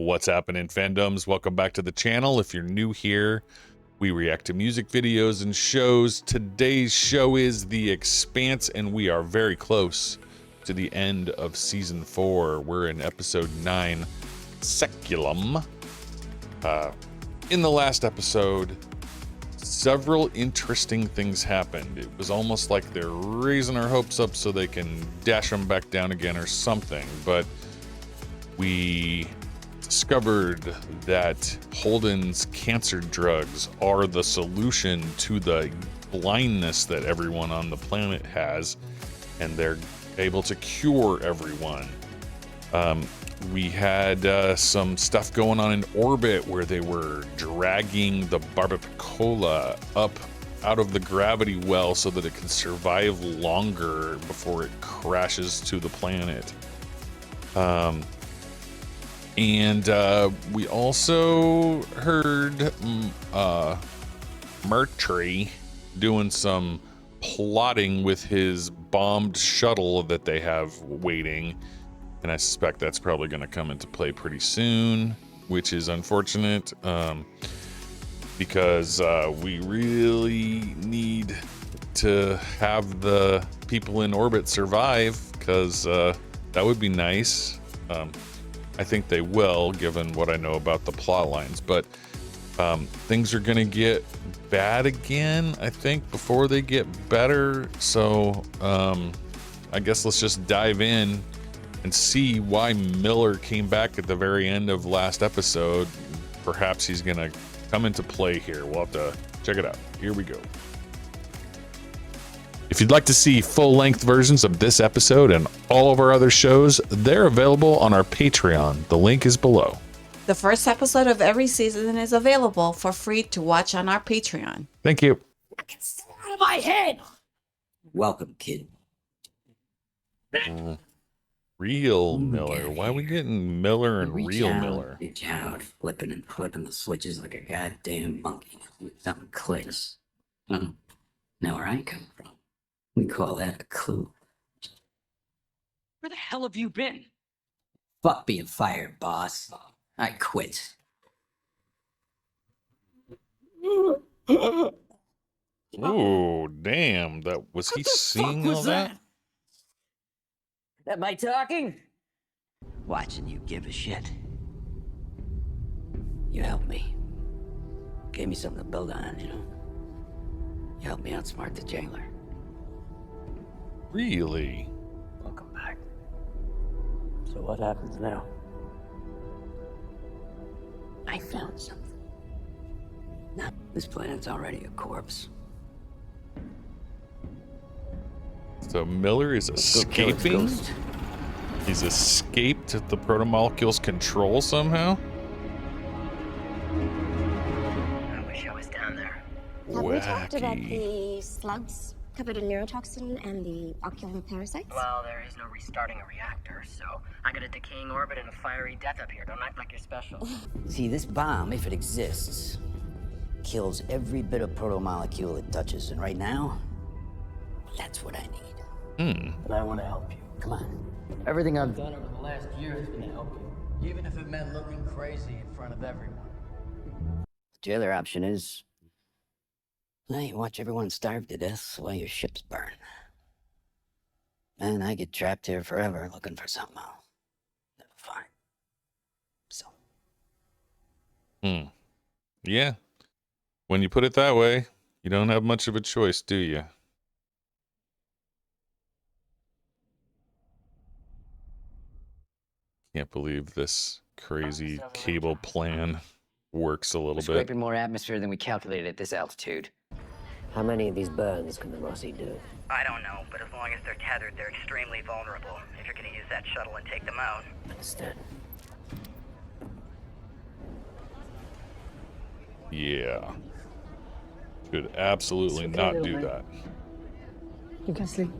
What's happening, fandoms? Welcome back to the channel. If you're new here, we react to music videos and shows. Today's show is The Expanse, and we are very close to the end of season 4. We're in episode 9, Saeculum. In the last episode, several interesting things happened. It was almost like they're raising our hopes up so they can dash them back down again or something, but we discovered that Holden's cancer drugs are the solution to the blindness that everyone on the planet has, and they're able to cure everyone. We had some stuff going on in orbit where they were dragging the barbacola up out of the gravity well so that it can survive longer before it crashes to the planet. And we also heard Mertry doing some plotting with his bombed shuttle that they have waiting. And I suspect that's probably going to come into play pretty soon, which is unfortunate because we really need to have the people in orbit survive, because that would be nice. I think they will, given what I know about the plot lines, but things are going to get bad again, I think, before they get better. So I guess let's just dive in and see why Miller came back at the very end of last episode. Perhaps he's gonna come into play here. We'll have to check it out. Here we go. If you'd like to see full-length versions of this episode and all of our other shows, they're available on our Patreon. The link is below. The first episode of every season is available for free to watch on our Patreon. Thank you. It's out of my head. Welcome, kid. Real Miller. Why are we getting Miller and Real Miller? Reach out, flipping and flipping the switches like a goddamn monkey. Something clicks. Know where I come from? We call that a clue. Where the hell have you been? Fuck being fired, boss. I quit. Oh, damn. That was he seeing all that? Am I talking? Watching you give a shit. You helped me. Gave me something to build on, you know? You helped me outsmart the jailer. Really? Welcome back. So what happens now? I found something. Now, this planet's already a corpse. So Miller is escaping? He's escaped the protomolecule's control somehow? I wish I was down there. Have we talked about Wacky. the slugs covered in neurotoxin and the ocular parasites? Well, there is no restarting a reactor, so I got a decaying orbit and a fiery death up here. Don't act like you're special. See, this bomb, if it exists, kills every bit of proto-molecule it touches. And right now, that's what I need. Hmm. And I want to help you. Come on. Everything I've done over the last year has been to help you. Even if it meant looking crazy in front of everyone. The other option is, well, you watch everyone starve to death while your ships burn. And I get trapped here forever looking for something I'll never find. So. Yeah. When you put it that way, you don't have much of a choice, do you? Can't believe this crazy cable plan works a little bit. Scraping more atmosphere than we calculated at this altitude. How many of these burns can the Rossi do? I don't know, but as long as they're tethered, they're extremely vulnerable. If you're gonna use that shuttle and take them out. Understood. Yeah. Should absolutely not do that. You can sleep.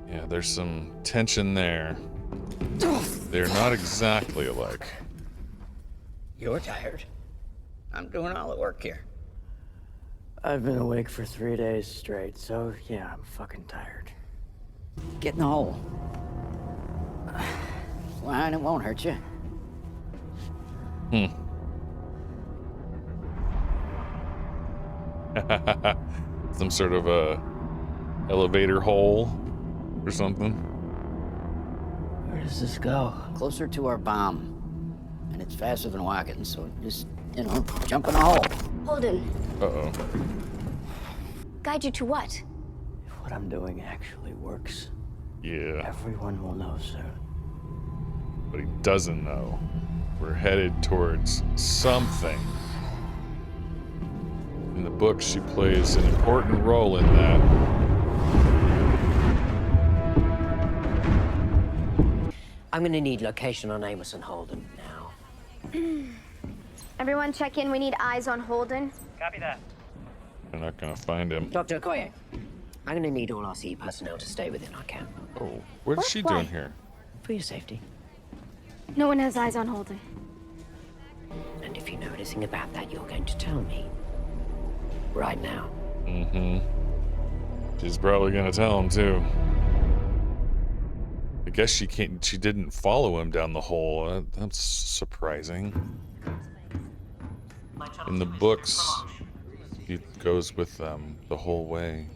Yeah, there's some tension there. They're not exactly alike. You're tired. I'm doing all the work here. I've been awake for 3 days straight, so yeah, I'm fucking tired. Get in the hole. Well, it won't hurt you. Some sort of a elevator hole or something. Where does this go? Closer to our bomb. And it's faster than walking, so just, jump in the hole. Holden, Uh-oh. guide you to what? If what I'm doing actually works, Yeah, everyone will know soon. but he doesn't know. We're headed towards something. In the book, she plays an important role in that. I'm gonna need location on Amos and Holden now. Everyone check in. We need eyes on Holden. Copy that. They're not gonna find him. Dr. Okoye, I'm gonna need all RC personnel to stay within our camp. Oh, what is she Why? doing here? For your safety. No one has eyes on Holden. And if you know anything about that, you're going to tell me. Right now. Mm-hmm. She's probably gonna tell him too. I guess she didn't follow him down the hole. That's surprising. In the books, he goes with them the whole way.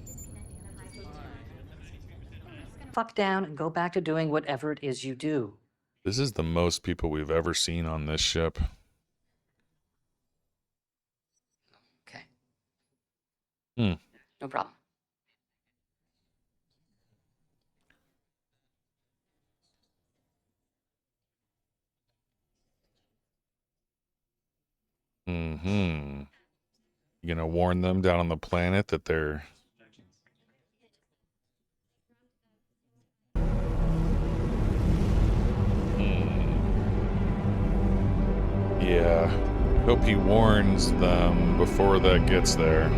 Fuck down and go back to doing whatever it is you do. This is the most people we've ever seen on this ship. Okay. Hmm. No problem. Mm-hmm. You gonna warn them down on the planet that they're... Yeah. Hope he warns them before that gets there.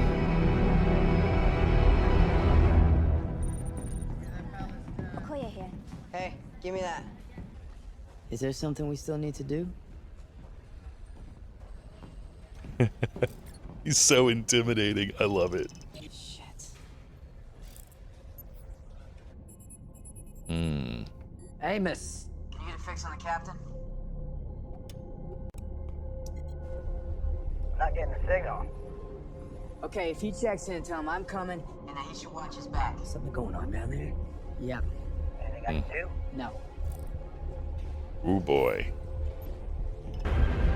Okoye here. Hey, give me that. Is there something we still need to do? He's so intimidating. I love it. Shit. Hmm. Amos. Can you get a fix on the captain? Not getting a signal. Okay, if he checks in, tell him I'm coming, and that he should watch his back. Something going on down there? Yep. Anything I can do? No. Ooh boy.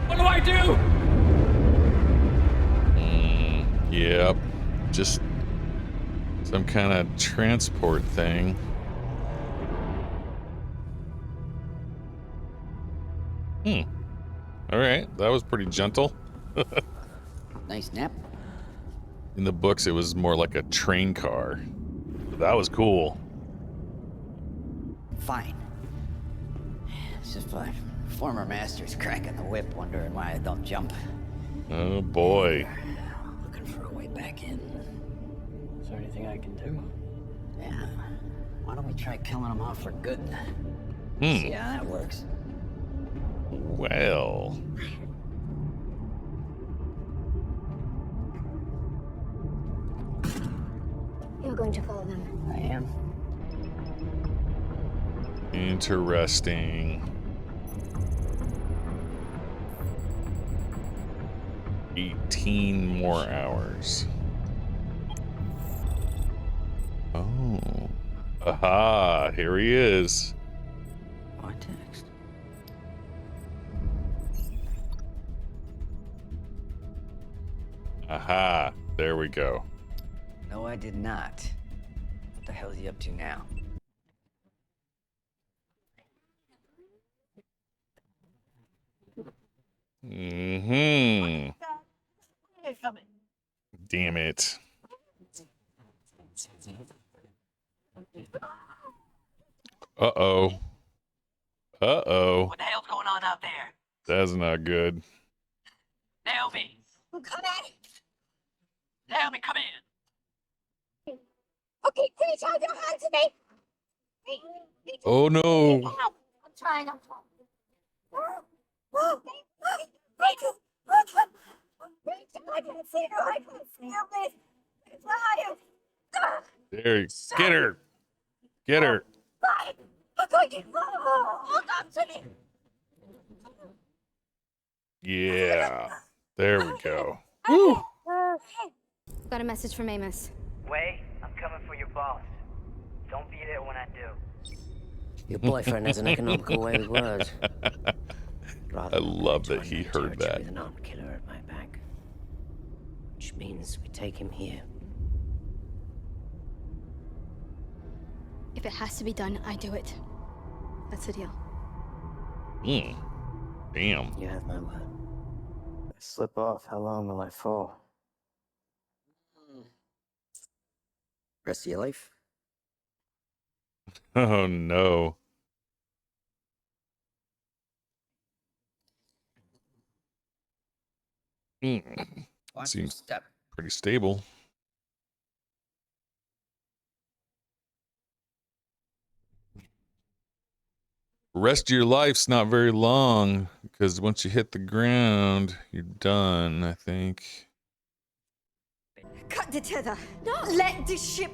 What do I do? Yep. Just some kind of transport thing. All right, that was pretty gentle. Nice nap. In the books, it was more like a train car. But that was cool. Fine. It's just my former master's cracking the whip, wondering why I don't jump. Oh boy. Looking for a way back in. Is there anything I can do? Yeah. Why don't we try killing them off for good? See how that works. Well. You're going to follow them. I am. Interesting. 18 more hours. Oh. Aha, here he is. My text. Aha, there we go. No, I did not. What the hell is he up to now? Mm-hmm. Damn it. Uh-oh. Uh-oh. What the hell's going on out there? That's not good. Naomi! Come in. Naomi, come in! Okay, please hold your hands to me. Oh no. I'm trying. I can't see you. I can't see you, please. Where are you? There you get her. Get her. Fine. I'm going to hold on to me. Yeah. There we go. Woo. Got a message from Amos. Way, I'm coming for your boss. Don't be there when I do. Your boyfriend has an economical way with words. I love that he heard that. With an armed killer at my back. Which means we take him here. If it has to be done, I do it. That's the deal. Damn. You have my word. If I slip off, how long will I fall? Rest of your life? Oh no. Seems pretty stable. Rest of your life's not very long, because once you hit the ground, you're done, I think. Cut the tether. No. Let the ship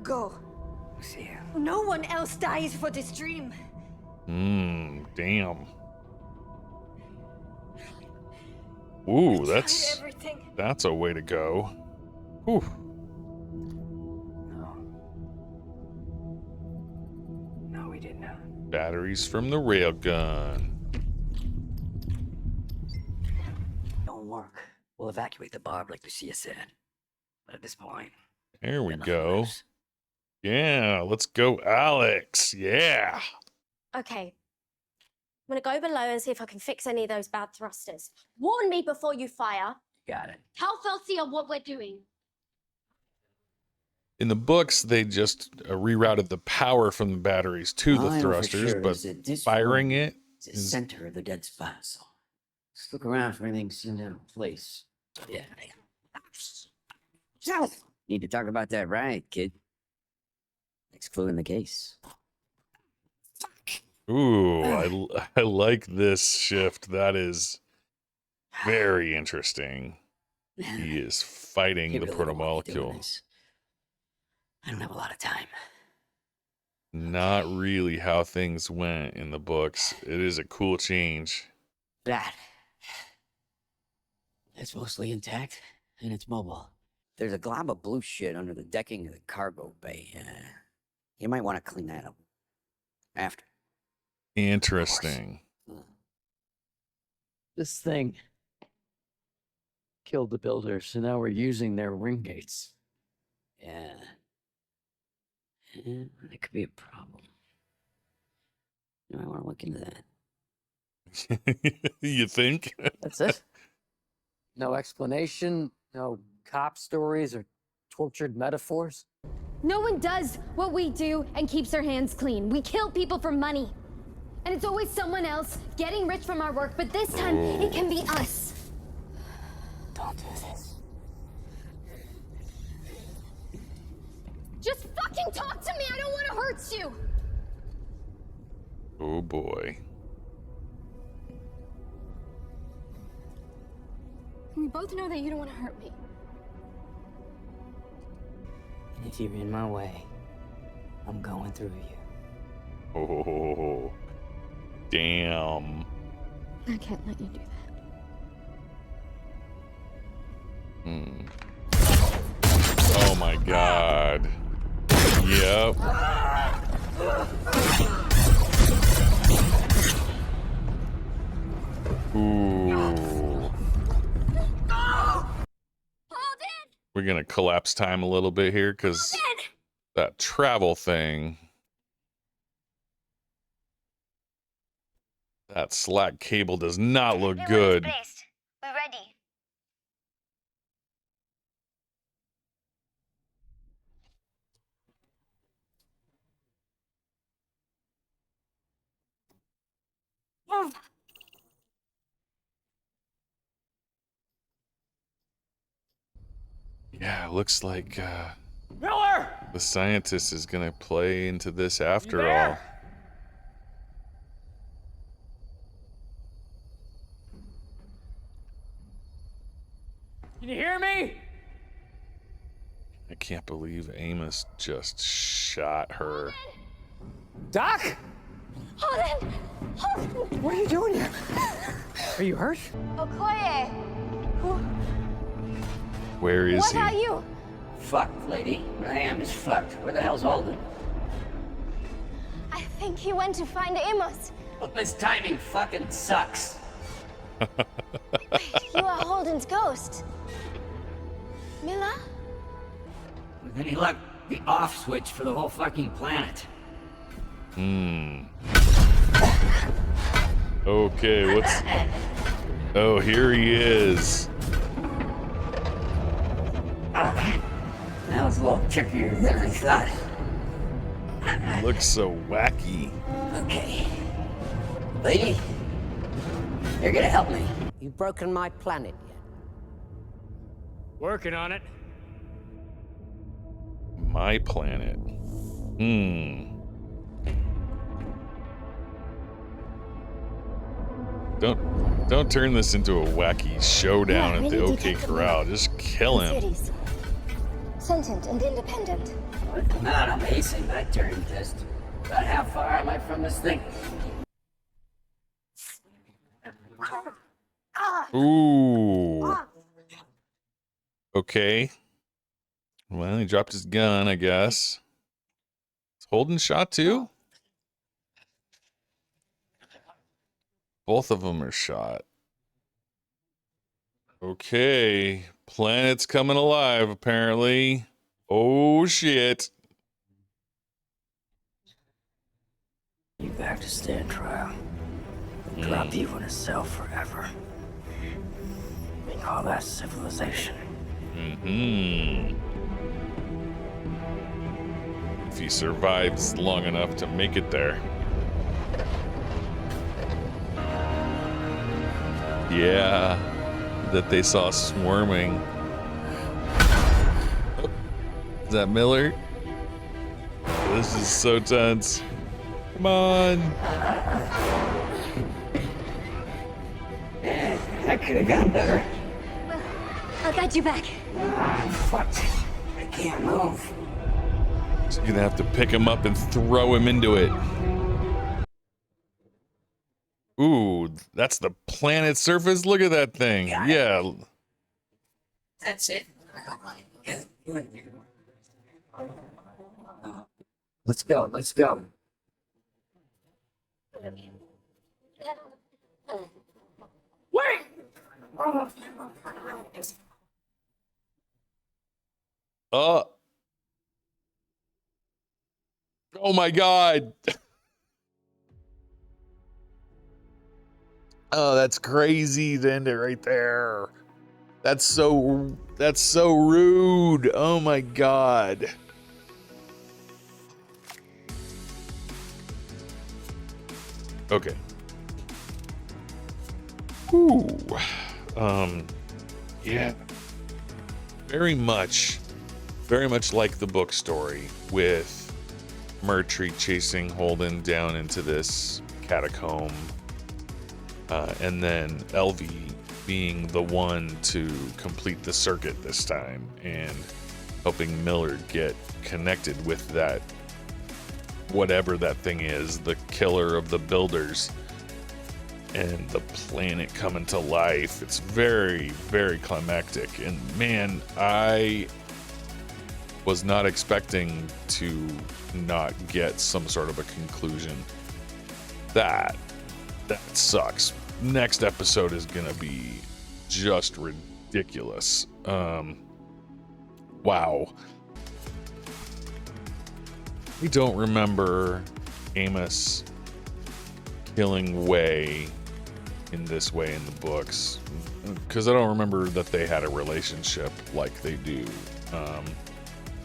go. See ya. No one else dies for this dream. Damn. Ooh, that's a way to go. Whew. No, we did not. Batteries from the railgun. Don't work. We'll evacuate the barb like Lucia said. But at this point, There we go. Yeah, let's go, Alex. Yeah. Okay. I'm gonna go below and see if I can fix any of those bad thrusters. Warn me before you fire. Got it. How filthy are what we're doing? In the books, they just rerouted the power from the batteries to All the I know for thrusters, sure but is that this firing room it is the is... center of the dead spot, so just look around for anything seemed out of place. Yeah. Need to talk about that riot, kid. Excluding the case. Ooh, I like this shift. That is very interesting. He is fighting You the really don't want me doing protomolecule. this. I don't have a lot of time. Not really how things went in the books. It is a cool change. It's mostly intact, and it's mobile. There's a glob of blue shit under the decking of the cargo bay. You might want to clean that up after. Interesting. This thing killed the builders, so now we're using their ring gates. Yeah. That could be a problem. I want to look into that. You think? That's it? No explanation, no cop stories or tortured metaphors? No one does what we do and keeps their hands clean. We kill people for money. And it's always someone else getting rich from our work, but this time it can be us. Don't do this. Just fucking talk to me. I don't want to hurt you. Oh boy. We both know that you don't want to hurt me. And if you're in my way, I'm going through you. Oh, damn. I can't let you do that. Oh my god. Yep. Ooh. We're gonna collapse time a little bit here because that travel thing, that slack cable does not look good. We're ready. Yeah, it looks like Miller! the scientist is gonna play into this after all. can't believe Amos just shot her. Doc? Holden! Holden! What are you doing here? Are you hurt? Okoye! Where is What he? are you? Fucked, lady. I am is fucked. Where the hell's Holden? I think he went to find Amos. Well, this timing fucking sucks. You are Holden's ghost. Mila? With any luck, the off switch for the whole fucking planet. Okay, what's... Oh, here he is. That was a little trickier than I thought. Looks so wacky. Okay. Lady, you're gonna help me. You've broken my planet yet? Working on it. My planet. Don't turn this into a wacky showdown at the OK Corral. Just kill him. Cities. Sentient and independent. Not amazing, that Turing test. About how far am I from this thing? Ooh. Okay. Well, he dropped his gun, I guess. Is Holden shot too? Both of them are shot. Okay. Planet's coming alive, apparently. Oh, shit. You have to stand trial. Drop you in a cell forever. They call that civilization. If he survives long enough to make it there. Yeah, that they saw swarming. Oh, is that Miller? This is so tense. Come on. That could have gone better. Well, I'll guide you back. Fuck. I can't move. You're gonna have to pick him up and throw him into it. Ooh, that's the planet's surface. Look at that thing. Yeah. That's it. Let's go. Let's go. Wait! Oh my God. Oh, that's crazy to end it right there. That's so rude. Oh my God. Okay. Ooh. Yeah. Very much like the book story with Murtry chasing Holden down into this catacomb. And then Elvie being the one to complete the circuit this time and helping Miller get connected with that, whatever that thing is, the killer of the builders, and the planet coming to life. It's very, very climactic. And man, I was not expecting to not get some sort of a conclusion. That sucks. Next episode is gonna be just ridiculous. Wow. We don't remember Amos killing Way in this way in the books, because I don't remember that they had a relationship like they do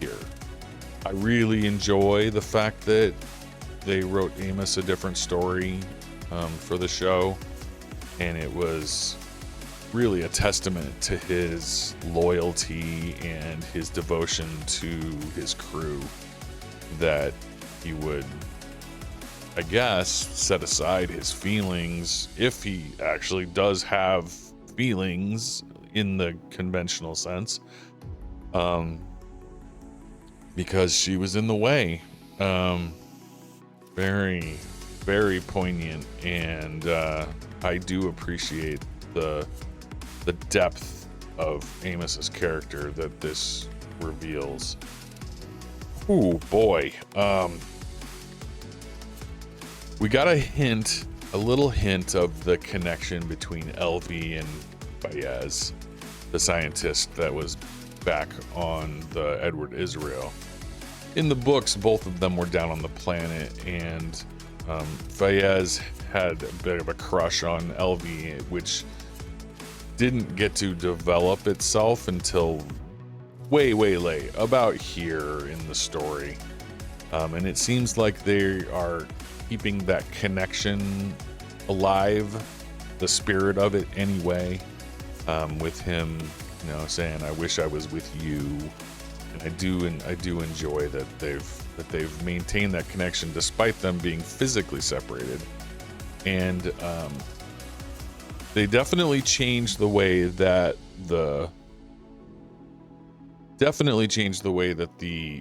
here. I really enjoy the fact that they wrote Amos a different story for the show, and it was really a testament to his loyalty and his devotion to his crew that he would, I guess, set aside his feelings, if he actually does have feelings in the conventional sense, because she was in the way. Very, very poignant, and I do appreciate the depth of Amos's character that this reveals. Ooh, boy. We got a little hint of the connection between LV and Fayez, the scientist that was back on the Edward Israel. In the books, both of them were down on the planet, and Fayez had a bit of a crush on LV, which didn't get to develop itself until way late, about here in the story. And it seems like they are keeping that connection alive, the spirit of it anyway, with him, you know, saying, "I wish I was with you." And I do enjoy that they've maintained that connection despite them being physically separated. And they definitely changed the way that the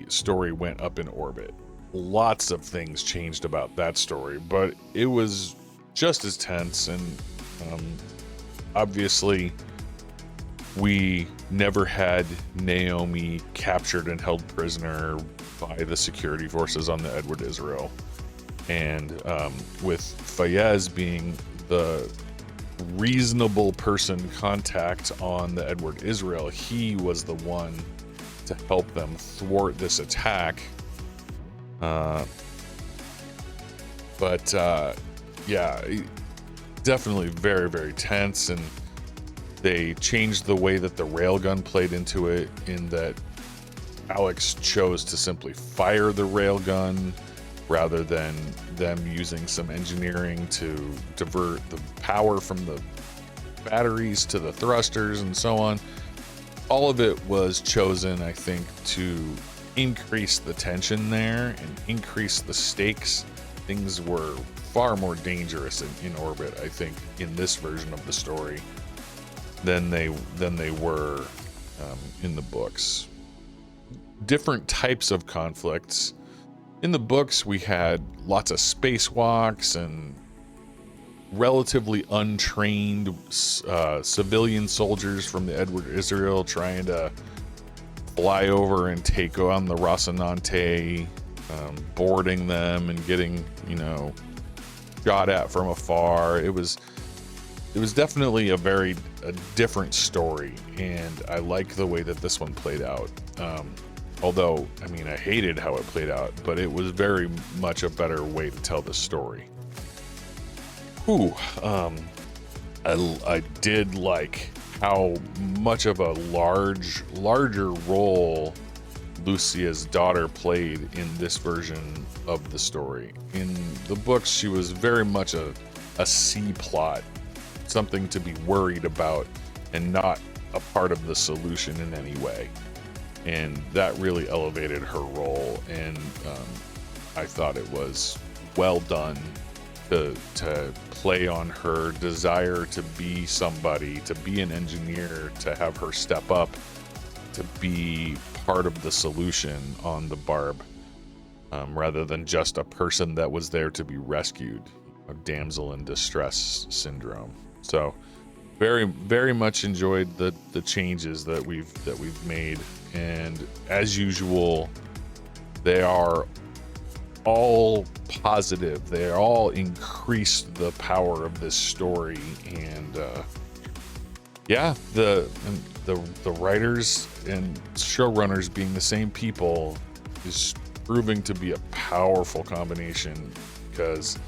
story went up in orbit. Lots of things changed about that story, but it was just as tense. And obviously we never had Naomi captured and held prisoner by the security forces on the Edward Israel. And with Fayez being the reasonable person contact on the Edward Israel, he was the one to help them thwart this attack. Yeah, definitely very, very tense. And they changed the way that the railgun played into it, in that Alex chose to simply fire the railgun rather than them using some engineering to divert the power from the batteries to the thrusters and so on. All of it was chosen, I think, to increase the tension there and increase the stakes. Things were far more dangerous in orbit, I think, in this version of the story than they were in the books. Different types of conflicts. In the books, we had lots of spacewalks and relatively untrained civilian soldiers from the Edward Israel trying to fly over and take on the Rocinante, boarding them and getting, you know, shot at from afar. It was definitely a different story, and I like the way that this one played out. Although, I mean, I hated how it played out, but it was very much a better way to tell the story. Whew. I did like how much of a larger role Lucia's daughter played in this version of the story. In the books, she was very much a C plot, something to be worried about and not a part of the solution in any way. And that really elevated her role, and I thought it was well done to play on her desire to be somebody, to be an engineer, to have her step up, to be part of the solution on the Barb, rather than just a person that was there to be rescued, a damsel in distress syndrome. So very, very much enjoyed the changes that we've made, and as usual, they are all positive. They all increase the power of this story, and yeah, the writers and showrunners being the same people is proving to be a powerful combination, because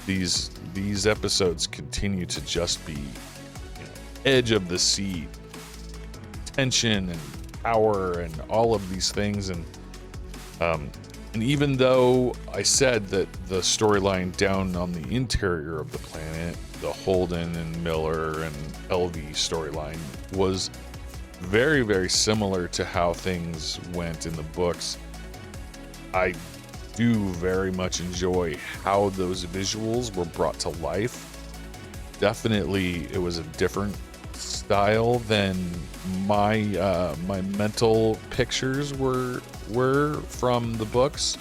these episodes continue to just be, you know, edge of the seat, tension and power and all of these things. And even though I said that the storyline down on the interior of the planet, the Holden and Miller and LV storyline, was very, very similar to how things went in the books, I do very much enjoy how those visuals were brought to life. Definitely, it was a different style than my my mental pictures were from the books,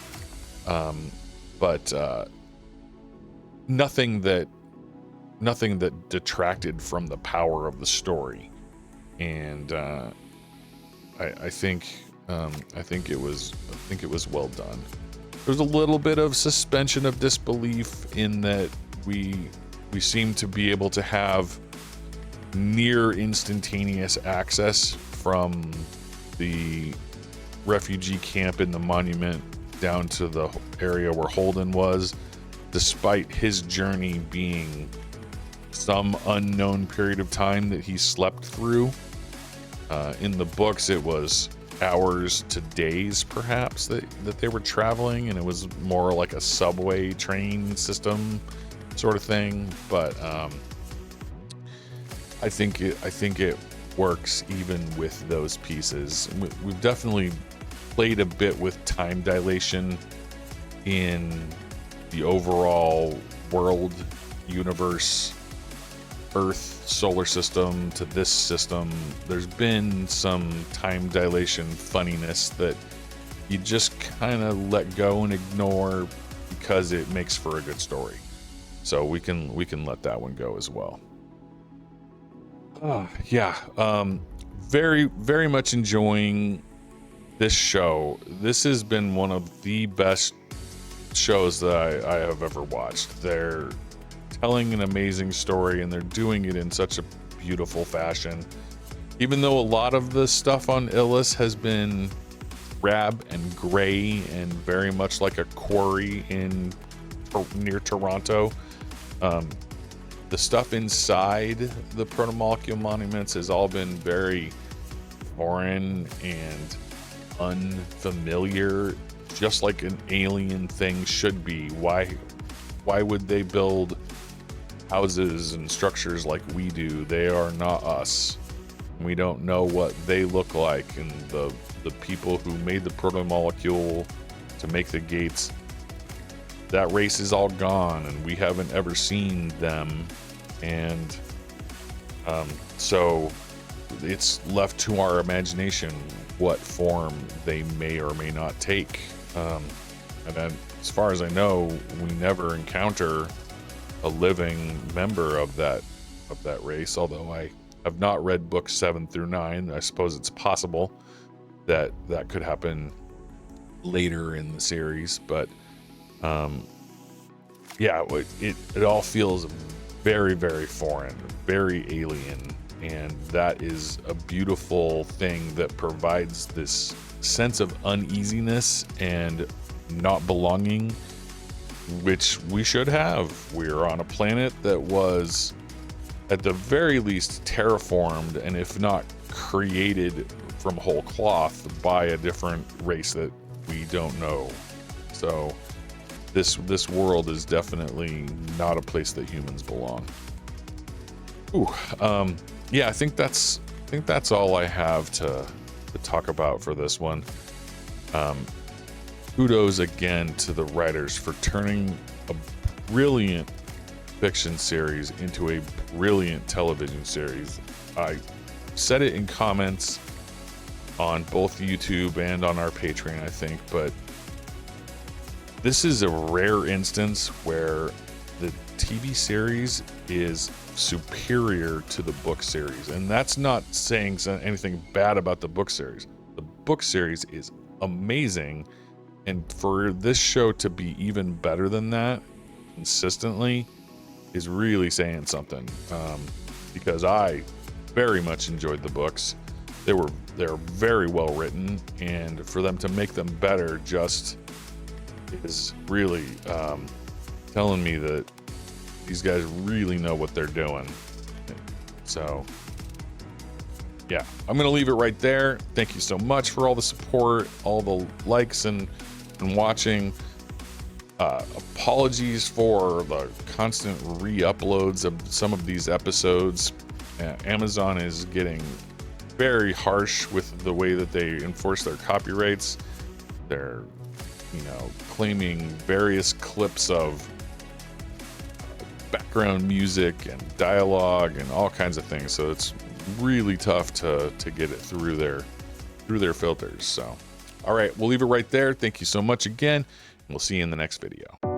but nothing that detracted from the power of the story. And I think it was well done. There's a little bit of suspension of disbelief in that we seem to be able to have near instantaneous access from the refugee camp in the monument down to the area where Holden was, despite his journey being some unknown period of time that he slept through. In the books, it was hours to days, perhaps, that they were traveling, and it was more like a subway train system sort of thing. But I think it works even with those pieces. We've definitely played a bit with time dilation in the overall world, universe, Earth, solar system to this system. There's been some time dilation funniness that you just kind of let go and ignore because it makes for a good story. So we can let that one go as well. Very, very much enjoying this show. This has been one of the best shows that I have ever watched. They're telling an amazing story, and they're doing it in such a beautiful fashion. Even though a lot of the stuff on Illis has been drab and gray and very much like a quarry near Toronto, the stuff inside the protomolecule monuments has all been very foreign and unfamiliar, just like an alien thing should be. Why would they build houses and structures like we do? They are not us. We don't know what they look like, and the people who made the protomolecule to make the gates, that race is all gone, and we haven't ever seen them. And so it's left to our imagination what form they may or may not take. And then, as far as I know, we never encounter a living member of that race, although I have not read books 7 through 9. I suppose it's possible that could happen later in the series, but it all feels very, very foreign, very alien, and that is a beautiful thing that provides this sense of uneasiness and not belonging, which we should have. We're on a planet that was at the very least terraformed, and if not created from whole cloth by a different race that we don't know. So this world is definitely not a place that humans belong. I think that's all I have to talk about for this one. Kudos again to the writers for turning a brilliant fiction series into a brilliant television series. I said it in comments on both YouTube and on our Patreon, I think, but this is a rare instance where the TV series is superior to the book series. And that's not saying anything bad about the book series. The book series is amazing. And for this show to be even better than that consistently is really saying something. Because I very much enjoyed the books. They're very well written, and for them to make them better just is really telling me that these guys really know what they're doing. So yeah, I'm gonna leave it right there. Thank you so much for all the support, all the likes and watching. Apologies for the constant re-uploads of some of these episodes. Amazon is getting very harsh with the way that they enforce their copyrights. They're, claiming various clips of back background music and dialogue and all kinds of things. So it's really tough to get it through their filters. So, all right, we'll leave it right there. Thank you so much again, and we'll see you in the next video.